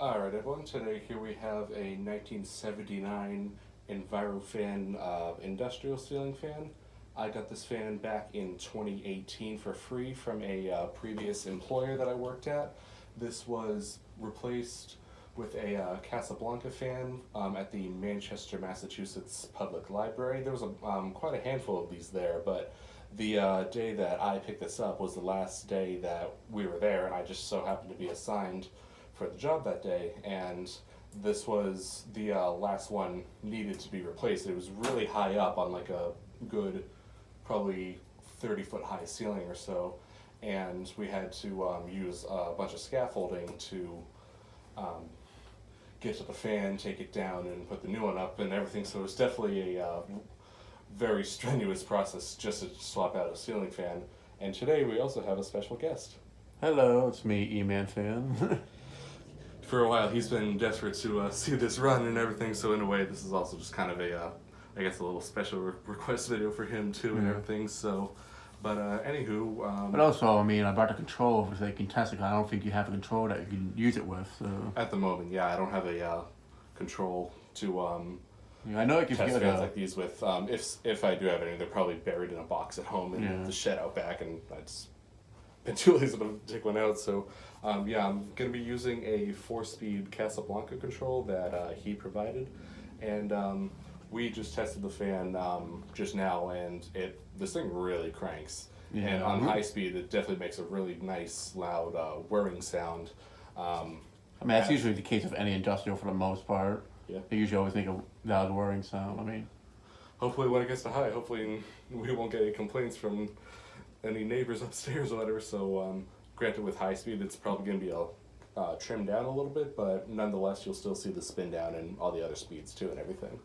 Alright everyone, today here we have a 1979 Envirofan industrial ceiling fan. I got this fan back in 2018 for free from a previous employer that I worked at. This was replaced with a Casablanca fan at the Manchester, Massachusetts Public Library. There was quite a handful of these there, but the day that I picked this up was the last day that we were there, and I just so happened to be assigned for the job that day, and this was the last one needed to be replaced. It was really high up on like a good, probably 30-foot high ceiling or so, and we had to use a bunch of scaffolding to get to the fan, take it down, and put the new one up and everything. So it was definitely a very strenuous process just to swap out a ceiling fan. And today we also have a special guest. Hello, it's me, E-Man Fan. For a while he's been desperate to see this run and everything, so in a way this is also just kind of a I guess a little special request video for him too and everything. So but anywho, But also, I mean, I brought the control because they can test it. I don't think you have a control that you can use it with. So at the moment, yeah, I don't have a control to I know you can test get fans like these with. If I do have any, they're probably buried in a box at home in the shed out back, and I just been too lazy to take one out. So yeah, I'm gonna be using a 4-speed Casablanca control that he provided, and we just tested the fan just now, and this thing really cranks. Yeah. And on high speed, it definitely makes a really nice, loud whirring sound. I mean, that's usually the case of any industrial for the most part. Yeah. They usually always make a loud whirring sound. I mean, Hopefully, when it gets to high, hopefully we won't get any complaints from any neighbors upstairs or whatever. So, granted, with high speed, it's probably going to be trimmed down a little bit, but nonetheless, you'll still see the spin down and all the other speeds too and everything.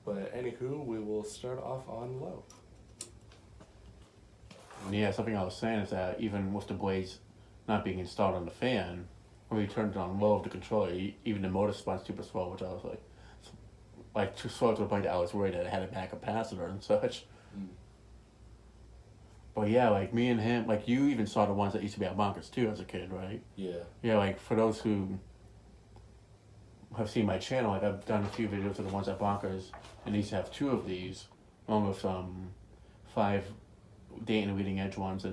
But anywho, we will start off on low. yeah, something I was saying is that even with the blades not being installed on the fan, when we turned it on low of the controller, even the motor spun super slow, which I was like too slow to the point that I was worried that it had a bad capacitor and such. But yeah, like me and him, like you even saw the ones that used to be at Bonkers too as a kid, right? Yeah. Yeah, like for those who have seen my channel, like I've done a few videos of the ones at Bonkers, and they used to have 2 of these, along with 5 Dayton leading edge ones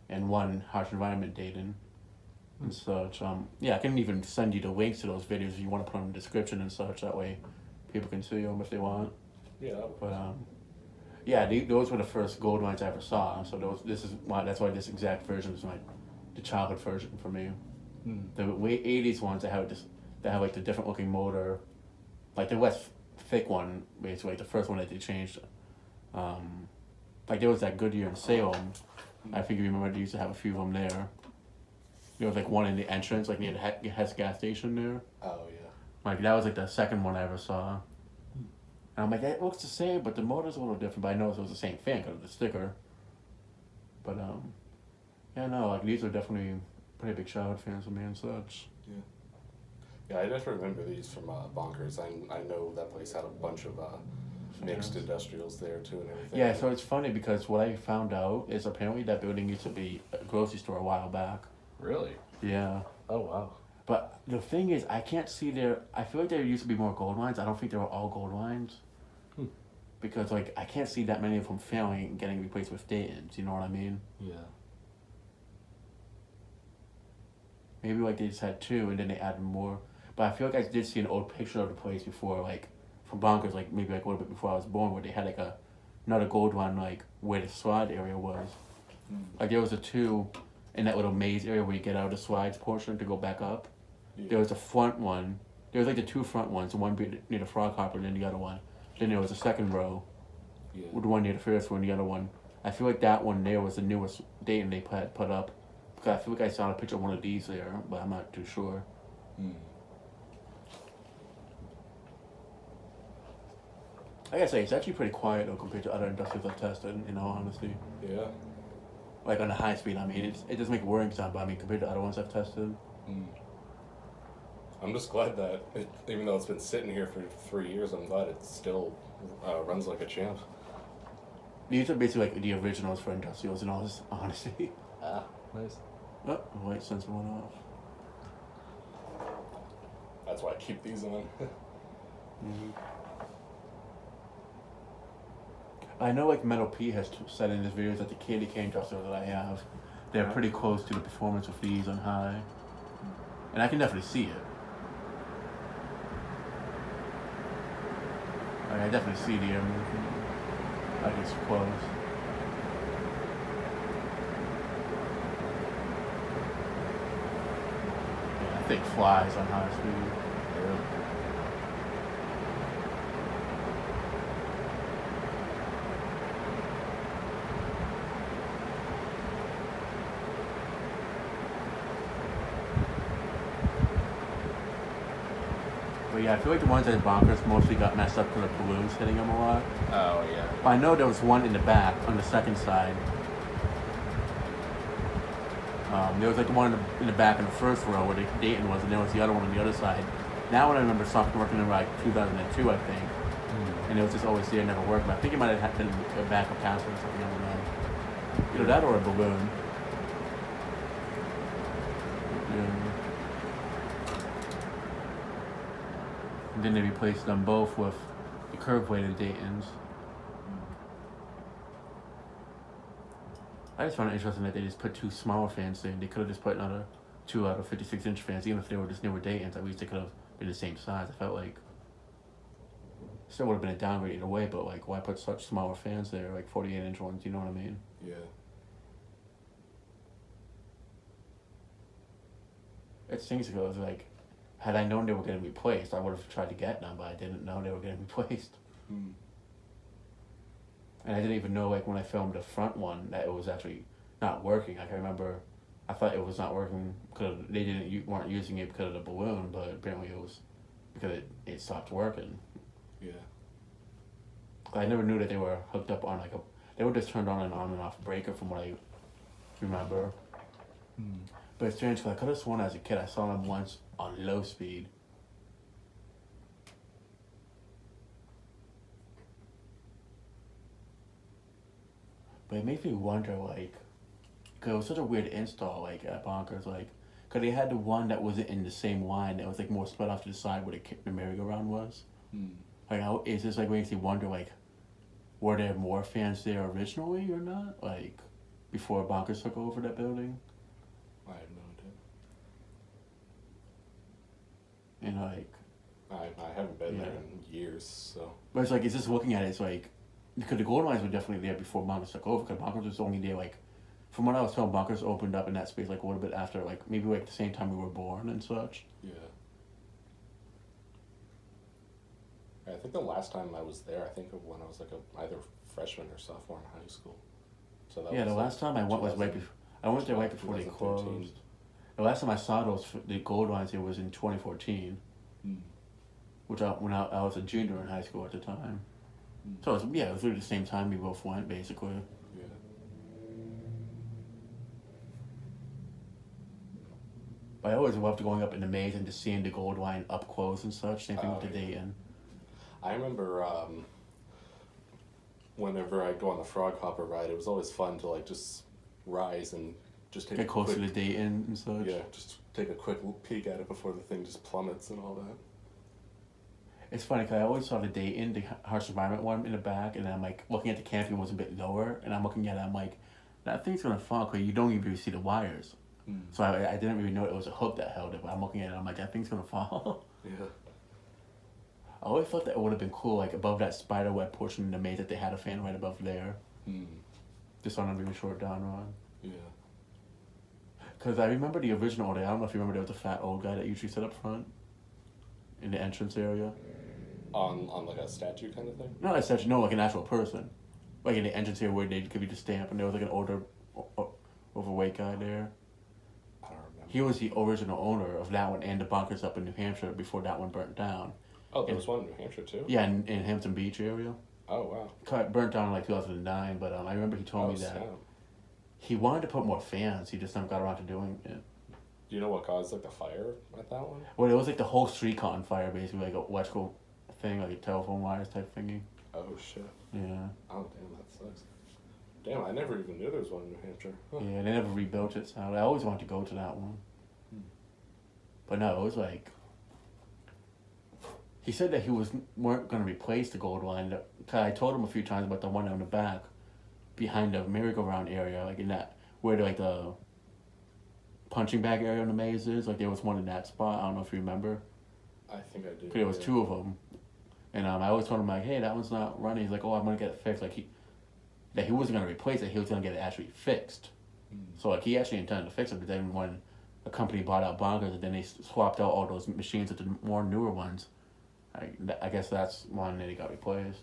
and 1 harsh environment Dayton and such. Yeah, I can even send you the links to those videos if you want to put them in the description and such. That way, people can see them if they want. Yeah. But yeah, those were the first gold lines I ever saw. So that's why this exact version is the childhood version for me. The late '80s ones that have like the different looking motor, like the less thick one, basically like the first one that they changed. Like there was that Goodyear in Salem. I think you remember they used to have a few of them there. There was like one in the entrance, like near the Hess gas station there. Oh yeah. Like that was like the second one I ever saw. And I'm like, that looks the same, but the motor's a little different. But I noticed it was the same fan because of the sticker. But yeah, no, like these are definitely pretty big childhood fans of me and such. Yeah. Yeah, I just remember these from Bonkers. I know that place had a bunch of mixed industrials there too and everything. Yeah, so it's funny because what I found out is apparently that building used to be a grocery store a while back. Really? Yeah. Oh wow. But the thing is, I can't see I feel like there used to be more gold lines. I don't think they were all gold lines. Because, like, I can't see that many of them failing and getting replaced with Daytons, you know what I mean? Yeah. Maybe, like, they just had 2 and then they added more. But I feel like I did see an old picture of the place before, like, from Bonkers, like, maybe, like, a little bit before I was born, where they had, like, another gold line, like, where the slide area was. Like, there was a 2 in that little maze area where you get out of the slides portion to go back up. Yeah. There was a front one. There was, like, the 2 front ones, the one near the frog hopper and then the other one. Then there was a second row, with the one near the first one, the other one. I feel like that one there was the newest Dayton they put up. Because I feel like I saw a picture of one of these there, but I'm not too sure. I gotta say, it's actually pretty quiet though compared to other industrials I've tested. In all honesty, Yeah. like on the high speed, I mean, it does make a whirring sound, but I mean, compared to other ones I've tested, Mm. I'm just glad that even though it's been sitting here for 3 years, I'm glad it still runs like a champ. these are basically like the originals for industrials. In all honesty. Ah, nice. Oh, the light sensor went off. That's why I keep these on. Mm-hmm. I know like Metal P has said in his videos that the candy cane industrials that I have, they're pretty close to the performance of these on high, and I can definitely see it. Like, I definitely see the air movement. Like it's close. Yeah, I think flies on high speed. Yeah. But yeah, I feel like the ones at Bonkers mostly got messed up because of balloons hitting them a lot. Oh yeah. But I know there was one in the back on the second side. There was like one in the back in the first row where the Dayton was, and there was the other one on the other side. That one I remember stopped working in like 2002, I think. And it was just always there, never worked. But I think it might have been a backup password or something. I don't know. Either that or a balloon. And then they replaced them both with the curve-weighted Daytons. I just found it interesting that they just put two smaller fans in. They could have just put another 2 out of 56-inch fans, even if they were just newer Daytons. At least they could have been the same size. I felt like still would have been a downgrade either way, but like, why put such smaller fans there, like 48-inch ones? You know what I mean? Yeah. It seems ago, it was like, had I known they were getting replaced, I would have tried to get them, but I didn't know they were getting replaced. Mm. And I didn't even know, like, when I filmed the front one, that it was actually not working. Like, I remember, I thought it was not working because they weren't using it because of the balloon, but apparently it was because it stopped working. Yeah. I never knew that they were hooked up on, like, they were just turned on and off breaker from what I remember. Mm. But it's strange because I could have sworn as a kid I saw them once on low speed. But it makes me wonder, like, because it was such a weird install, like, at Bonkers, like, because they had the one that wasn't in the same line that was, like, more spread off to the side where the merry-go-round was. Mm. Like, how is this, like, makes me wonder, like, were there more fans there originally or not? Like, before Bonkers took over that building? I have no idea. And, like, I haven't been Yeah. there in years, so. but it's like, it's just looking at it, it's like, because the gold lines were definitely there before Bonkers took over, because Bonkers was only there, like, from what I was told, Bonkers opened up in that space, like, a little bit after, like, maybe, like, the same time we were born and such. Yeah. I think the last time I was there, I think of when I was like either freshman or sophomore in high school. So that Yeah, was the last time I went was right 2000 before, I went there right before they 2013. closed. The last time I saw the gold lines here was in 2014, Mm. which when I was a junior in high school at the time. Mm. So it was really the same time we both went, basically. Yeah. But I always loved going up in the maze and just seeing the gold line up close and such. Same thing with the yeah. Dayton. I remember whenever I go on the frog hopper ride, it was always fun to like just rise and just take Get a close quick, to the Dayton and such. yeah, just take a quick peek at it before the thing just plummets and all that. It's funny because I always saw the Dayton, the harsh environment one in the back, and I'm like looking at the canopy was a bit lower, and I'm looking at it, I'm like, that thing's gonna fall because you don't even really see the wires. Mm. So I didn't really know it was a hook that held it, but I'm looking at it, I'm like, that thing's gonna fall. Yeah. I always thought that it would have been cool, like above that spider web portion in the maze, that they had a fan right above there, Mm. just on a really short down run. Yeah. Because I remember the original order. I don't know if you remember, there was a fat old guy that usually sat up front in the entrance area. On like a statue kind of thing. Not a statue, no, like an actual person. Like in the entrance area where they'd give you the stamp, and there was like an older, overweight guy there. I don't remember. He was the original owner of that one and the bunkers up in New Hampshire before that one burnt down. Oh, there was one in New Hampshire too. Yeah, in Hampton Beach area. Oh wow. Got burnt down in like 2009, but I remember he told me that Snap. he wanted to put more fans. He just never got around to doing it. Do you know what caused like the fire at that one? Well, it was like the whole street caught on fire, basically, like a electrical thing, like a telephone wires type thingy. Oh shit. Yeah. Oh damn, that sucks. Damn, I never even knew there was one in New Hampshire. Huh. Yeah, they never rebuilt it, so I always wanted to go to that one. But no, it was like he said that weren't going to replace the Goldline. Cause I told him a few times about the one on the back, behind the merry-go-round area, like in that where like the punching bag area in the maze is. Like there was one in that spot. I don't know if you remember. I think I do. There was two of them, and I always told him like, hey, that one's not running. He's like, oh, I'm gonna get it fixed. Like he wasn't gonna replace it. He was gonna get it actually fixed. So like he actually intended to fix it, but then when a company bought out Bonkers, and then they swapped out all those machines with the more newer ones. I guess that's one that he got replaced.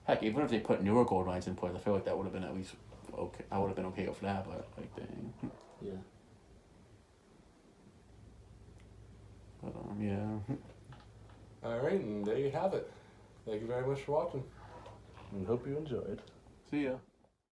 Heck, even if they put newer gold lines in place, I feel like that would have been at least okay. I would have been okay with that, but like, dang. Yeah. But yeah. All right, and there you have it. Thank you very much for watching, and hope you enjoyed. See ya.